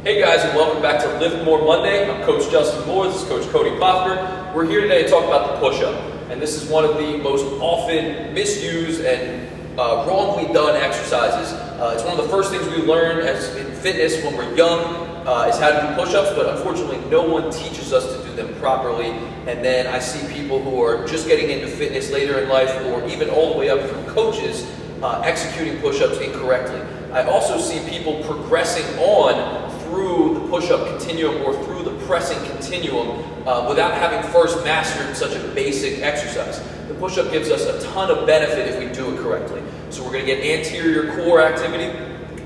Hey guys, and welcome back to Lift More Monday. I'm Coach Justin Moore. This is Coach Cody Plofker. We're here today to talk about the push-up, and this is one of the most often misused and wrongly done exercises. It's one of the first things we learn as in fitness when we're young is how to do push-ups, but unfortunately no one teaches us to do them properly. And then I see people who are just getting into fitness later in life, or even all the way up through coaches, executing push-ups incorrectly. I also see people progressing on through the push-up continuum or through the pressing continuum without having first mastered such a basic exercise. The push-up gives us a ton of benefit if we do it correctly. So we're going to get anterior core activity.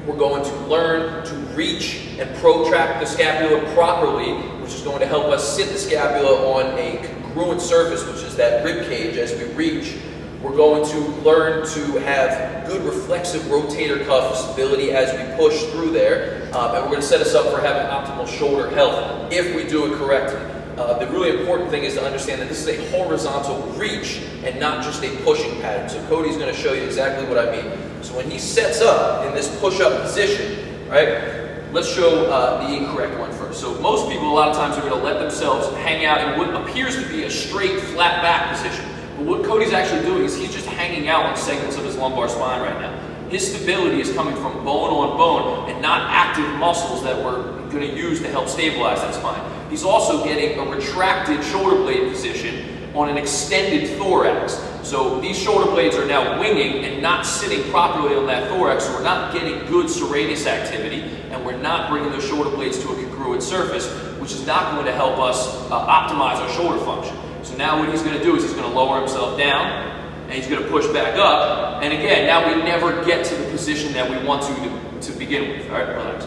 We're going to learn to reach and protract the scapula properly, which is going to help us sit the scapula on a congruent surface, which is that rib cage as we reach. We're going to learn to have good reflexive rotator cuff stability as we push through there. And we're going to set us up for having optimal shoulder health if we do it correctly. The really important thing is to understand that this is a horizontal reach and not just a pushing pattern. So Cody's going to show you exactly what I mean. So when he sets up in this push-up position, right, let's show the incorrect one first. So most people a lot of times are going to let themselves hang out in what appears to be a straight flat back position. But what Cody's actually doing is he's just hanging out on segments of his lumbar spine right now. His stability is coming from bone on bone and not active muscles that we're going to use to help stabilize that spine. He's also getting a retracted shoulder blade position on an extended thorax. So these shoulder blades are now winging and not sitting properly on that thorax, so we're not getting good serratus activity, and we're not bringing those shoulder blades to a congruent surface, which is not going to help us optimize our shoulder function. So now what he's going to do is he's going to lower himself down, and he's going to push back up, and again, now we never get to the position that we want to begin with. All right, relax.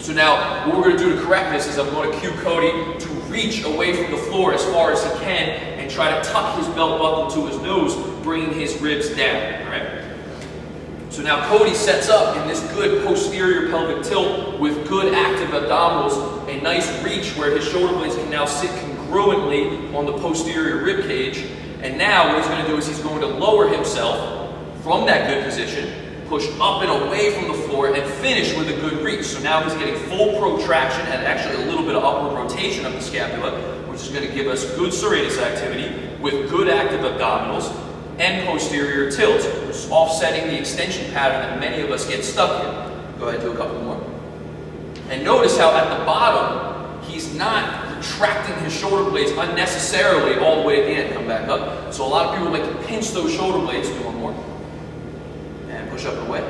So now what we're going to do to correct this is I'm going to cue Cody to reach away from the floor as far as he can and try to tuck his belt buckle to his nose, bringing his ribs down. All right. So now Cody sets up in this good posterior pelvic tilt with good active abdominals, a nice reach where his shoulder blades can now sit congruently on the posterior rib cage. And now what he's going to do is he's going to lower himself from that good position, push up and away from the floor, and finish with a good reach. So now he's getting full protraction and actually a little bit of upward rotation of the scapula, which is going to give us good serratus activity with good active abdominals and posterior tilt, which is offsetting the extension pattern that many of us get stuck in. Go ahead and do a couple more. And notice how at the bottom, he's not retracting his shoulder blades unnecessarily all the way at the end. Come back up. So a lot of people like to pinch those shoulder blades. Do one more. And push up and away.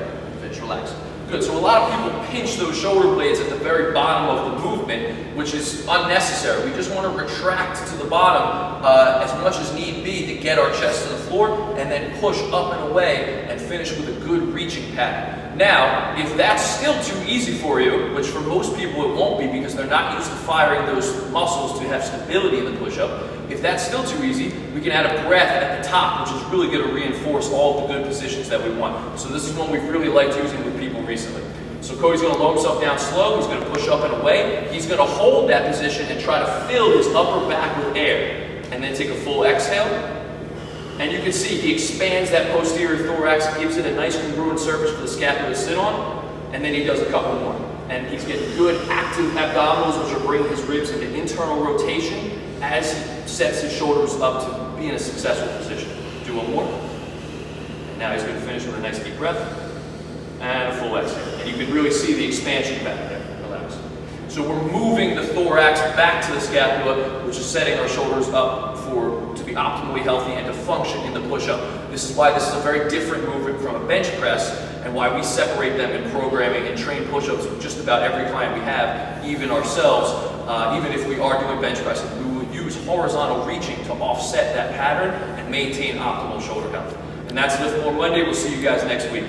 Finish, relax. Good. So a lot of people pinch those shoulder blades at the very bottom of the movement, which is unnecessary. We just want to retract to the bottom as much as need be to get our chest to the floor, and then push up and away and finish with a good reaching pattern. Now, if that's still too easy for you, which for most people it won't be because they're not used to firing those muscles to have stability in the push-up, if that's still too easy, we can add a breath at the top, which is really going to reinforce all of the good positions that we want. So this is one we've really liked using with people recently. So Cody's going to lower himself down slow, he's going to push up and away, he's going to hold that position and try to fill his upper back with air, and then take a full exhale. And you can see he expands that posterior thorax, gives it a nice congruent surface for the scapula to sit on, and then he does a couple more. And he's getting good active abdominals, which are bringing his ribs into internal rotation as he sets his shoulders up to be in a successful position. Do one more. And now he's going to finish with a nice deep breath and a full exhale. And you can really see the expansion back there. Relax. So we're moving the thorax back to the scapula, which is setting our shoulders up to be optimally healthy and to function in the push-up. This is why this is a very different movement from a bench press, and why we separate them in programming and train push-ups with just about every client we have, even ourselves. Even if we are doing bench pressing, we will use horizontal reaching to offset that pattern and maintain optimal shoulder health. And that's Lift More Monday. We'll see you guys next week.